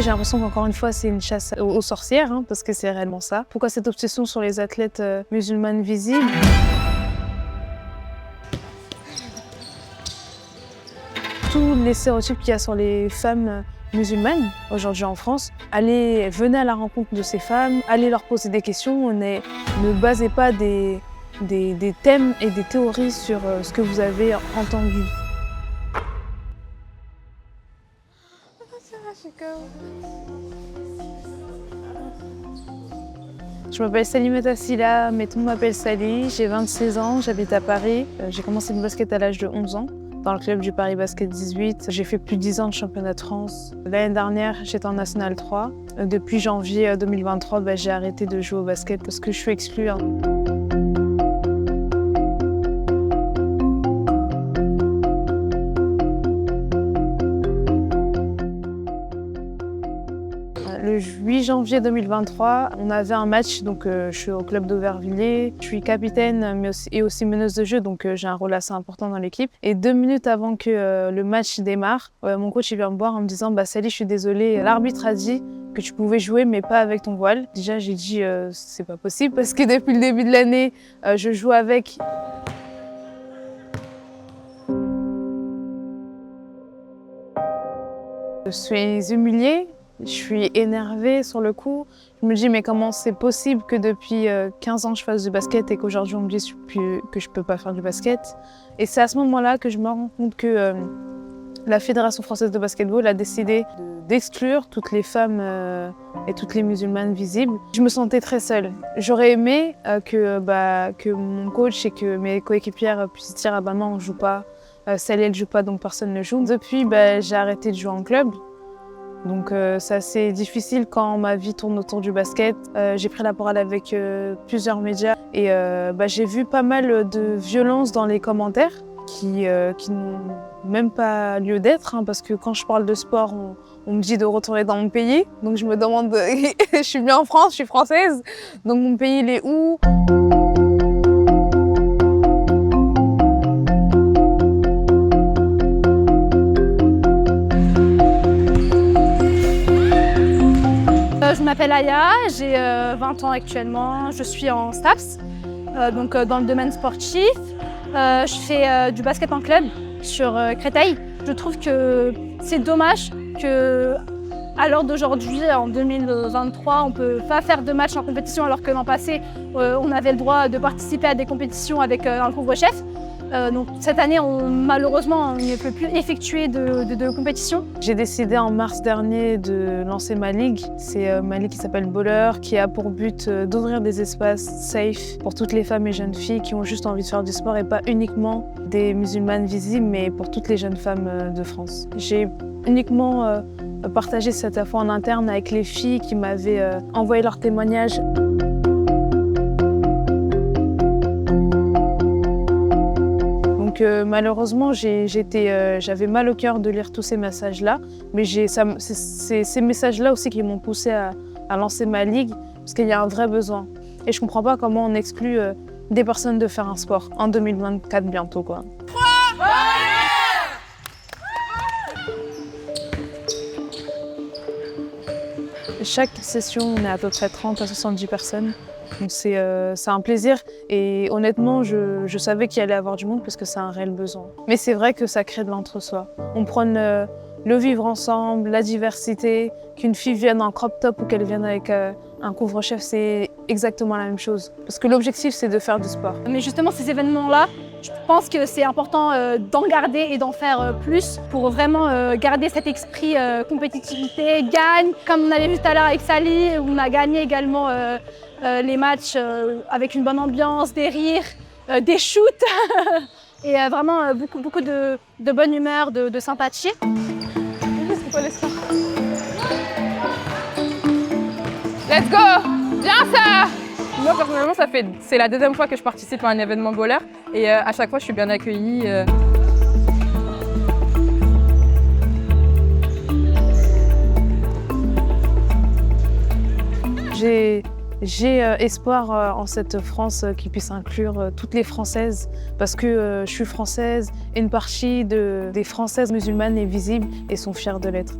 J'ai l'impression qu'encore une fois, c'est une chasse aux sorcières, parce que c'est réellement ça. Pourquoi cette obsession sur les athlètes musulmanes visibles? Tous les stéréotypes qu'il y a sur les femmes musulmanes aujourd'hui en France, venez à la rencontre de ces femmes, allez leur poser des questions, ne basez pas des thèmes et des théories sur ce que vous avez entendu. Je m'appelle Salimata Silla, mais tout le monde m'appelle Sally, j'ai 26 ans, j'habite à Paris. J'ai commencé le basket à l'âge de 11 ans. Dans le club du Paris Basket 18, j'ai fait plus de 10 ans de championnat de France. L'année dernière, j'étais en National 3. Depuis janvier 2023, j'ai arrêté de jouer au basket parce que je suis exclue. Le 8 janvier 2023, on avait un match, donc je suis au club d'Aubervilliers. Je suis capitaine et aussi meneuse de jeu, donc j'ai un rôle assez important dans l'équipe. Et 2 minutes avant que le match démarre, mon coach vient me voir en me disant « Sally, je suis désolée, l'arbitre a dit que tu pouvais jouer mais pas avec ton voile ». Déjà j'ai dit c'est pas possible parce que depuis le début de l'année, je joue avec. Je suis humiliée. Je suis énervée sur le coup. Je me dis mais comment c'est possible que depuis 15 ans je fasse du basket et qu'aujourd'hui on me dise que je peux pas faire du basket. Et c'est à ce moment-là que je me rends compte que la Fédération française de basketball a décidé d'exclure toutes les femmes et toutes les musulmanes visibles. Je me sentais très seule. J'aurais aimé que mon coach et que mes coéquipières puissent dire ah non on joue pas, Sally elle joue pas donc personne ne joue. Depuis j'ai arrêté de jouer en club. Donc c'est assez difficile quand ma vie tourne autour du basket. J'ai pris la parole avec plusieurs médias et j'ai vu pas mal de violences dans les commentaires qui n'ont même pas lieu d'être parce que quand je parle de sport, on me dit de retourner dans mon pays. Donc je me demande, je suis bien en France, je suis française, donc mon pays il est où? Je m'appelle Aya, j'ai 20 ans actuellement, je suis en STAPS, dans le domaine sportif. Je fais du basket en club sur Créteil. Je trouve que c'est dommage qu'à l'heure d'aujourd'hui, en 2023, on ne peut pas faire de matchs en compétition alors que l'an passé, on avait le droit de participer à des compétitions avec un couvre-chef. Donc cette année, malheureusement, on ne peut plus effectuer de compétition. J'ai décidé en mars dernier de lancer ma ligue. C'est ma ligue qui s'appelle Baller, qui a pour but d'ouvrir des espaces safe pour toutes les femmes et jeunes filles qui ont juste envie de faire du sport et pas uniquement des musulmanes visibles, mais pour toutes les jeunes femmes de France. J'ai uniquement partagé cette info en interne avec les filles qui m'avaient envoyé leurs témoignages. Malheureusement, j'avais mal au cœur de lire tous ces messages-là, mais c'est ces messages-là aussi qui m'ont poussée à lancer ma ligue, parce qu'il y a un vrai besoin. Et je comprends pas comment on exclut des personnes de faire un sport en 2024 bientôt, quoi. Chaque session, on est à peu près 30 à 70 personnes. Donc c'est un plaisir et honnêtement, je savais qu'il allait y avoir du monde parce que c'est un réel besoin. Mais c'est vrai que ça crée de l'entre-soi. On prône le vivre ensemble, la diversité, qu'une fille vienne en crop top ou qu'elle vienne avec un couvre-chef, c'est exactement la même chose. Parce que l'objectif, c'est de faire du sport. Mais justement, ces événements-là, je pense que c'est important d'en garder et d'en faire plus pour vraiment garder cet esprit compétitivité, gagne. Comme on avait vu tout à l'heure avec Sally, on a gagné également les matchs avec une bonne ambiance, des rires, des shoots et vraiment beaucoup de bonne humeur, de sympathie. C'est quoi les scores? Let's go! Bien ça! Moi personnellement, c'est la deuxième fois que je participe à un événement Baller et à chaque fois je suis bien accueillie. J'ai espoir en cette France qui puisse inclure toutes les Françaises parce que je suis française et une partie des Françaises musulmanes est visible et sont fières de l'être.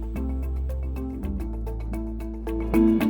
Merci.